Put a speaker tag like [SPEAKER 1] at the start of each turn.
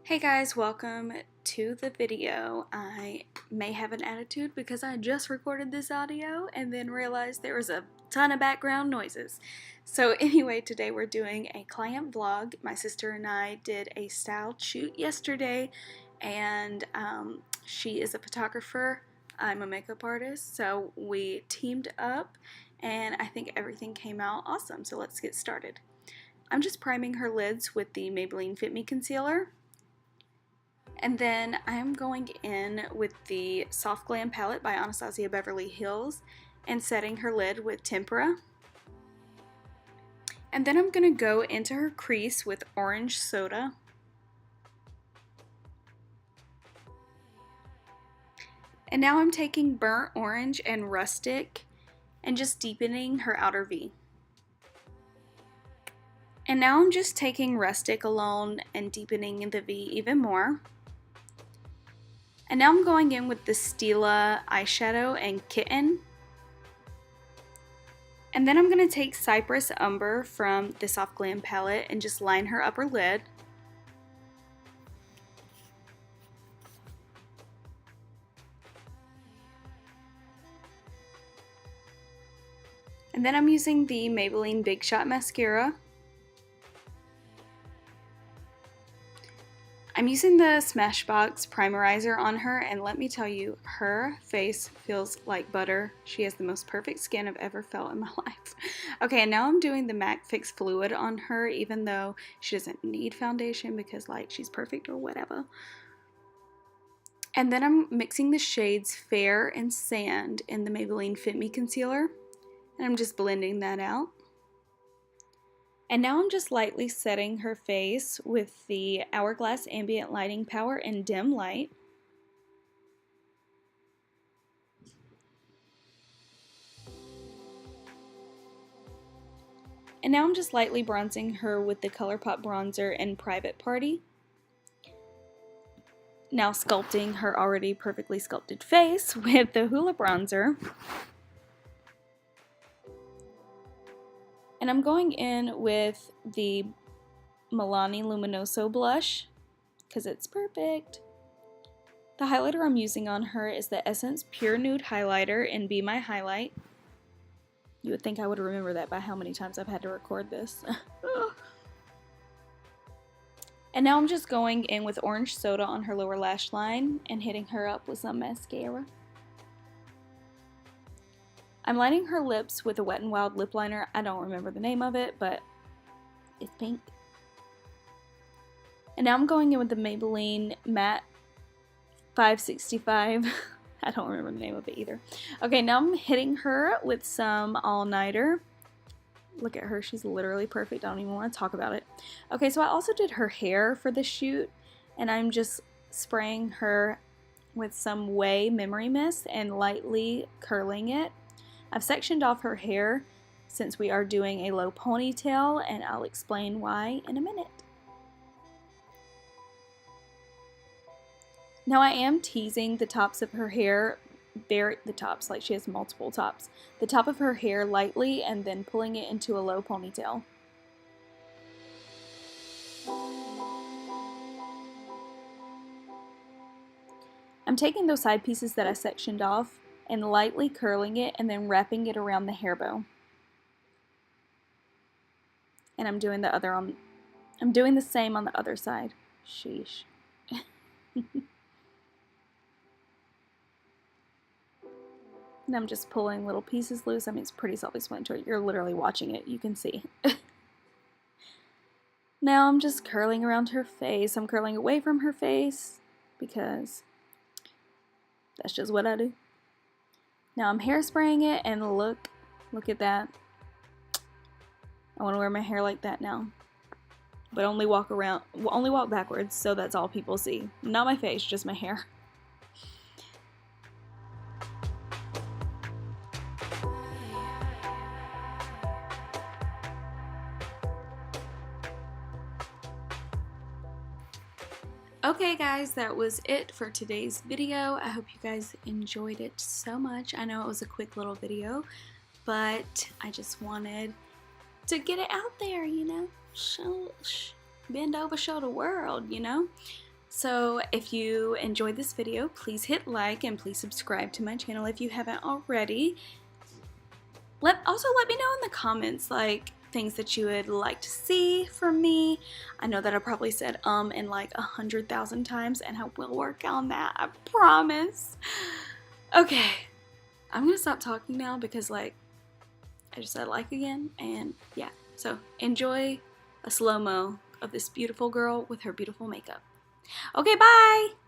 [SPEAKER 1] Hey guys, welcome to the video. I may have an attitude because I just recorded this audio and then realized there was a ton of background noises. So anyway, today we're doing a client vlog. My sister and I did a styled shoot yesterday, and she is a photographer. I'm a makeup artist, so we teamed up and I think everything came out awesome. So let's get started. I'm just priming her lids with the Maybelline Fit Me Concealer. And then I'm going in with the Soft Glam palette by Anastasia Beverly Hills and setting her lid with Tempera. And then I'm going to go into her crease with Orange Soda. And now I'm taking Burnt Orange and Rustic and just deepening her outer V. And now I'm just taking Rustic alone and deepening the V even more. And now I'm going in with the Stila eyeshadow and Kitten. And then I'm going to take Cypress Umber from the Soft Glam palette and just line her upper lid. And then I'm using the Maybelline Big Shot Mascara. I'm using the Smashbox Primerizer on her, and let me tell you, her face feels like butter. She has the most perfect skin I've ever felt in my life. Okay, and now I'm doing the MAC Fix Fluid on her, even though she doesn't need foundation because, like, she's perfect or whatever. And then I'm mixing the shades Fair and Sand in the Maybelline Fit Me Concealer, and I'm just blending that out. And now I'm just lightly setting her face with the Hourglass Ambient Lighting Power in Dim Light. And now I'm just lightly bronzing her with the Colourpop bronzer in Private Party. Now sculpting her already perfectly sculpted face with the Hoola bronzer. And I'm going in with the Milani Luminoso blush because it's perfect. The highlighter I'm using on her is the Essence Pure Nude Highlighter in Be My Highlight. You would think I would remember that by how many times I've had to record this. And now I'm just going in with Orange Soda on her lower lash line and hitting her up with some mascara. I'm lining her lips with a Wet n Wild lip liner. I don't remember the name of it, but it's pink. And now I'm going in with the Maybelline Matte 565. I don't remember the name of it either. Okay, now I'm hitting her with some all-nighter. Look at her, she's literally perfect. I don't even want to talk about it. Okay, so I also did her hair for the shoot, and I'm just spraying her with some Way Memory Mist and lightly curling it. I've sectioned off her hair since we are doing a low ponytail, and I'll explain why in a minute. Now I am teasing the tops of her hair, the tops, like she has multiple tops, the top of her hair lightly and then pulling it into a low ponytail. I'm taking those side pieces that I sectioned off and lightly curling it and then wrapping it around the hair bow. And I'm doing the same on the other side. Sheesh. And I'm just pulling little pieces loose. I mean, it's pretty self-explanatory. You're literally watching it. You can see. Now I'm just curling around her face. I'm curling away from her face because that's just what I do. Now I'm hairspraying it, and look at that. I want to wear my hair like that now. But only walk backwards, so that's all people see. Not my face, just my hair. Okay guys, that was it for today's video. I hope you guys enjoyed it so much. I know it was a quick little video, but I just wanted to get it out there, you know? Bend over, show the world, you know? So if you enjoyed this video, please hit like and please subscribe to my channel if you haven't already. Also let me know in the comments like things that you would like to see from me. I know that I probably said in like 100,000 times, and I will work on that, I promise. Okay, I'm gonna stop talking now because like I just said like again, and yeah, so enjoy a slow-mo of this beautiful girl with her beautiful makeup. Okay, bye!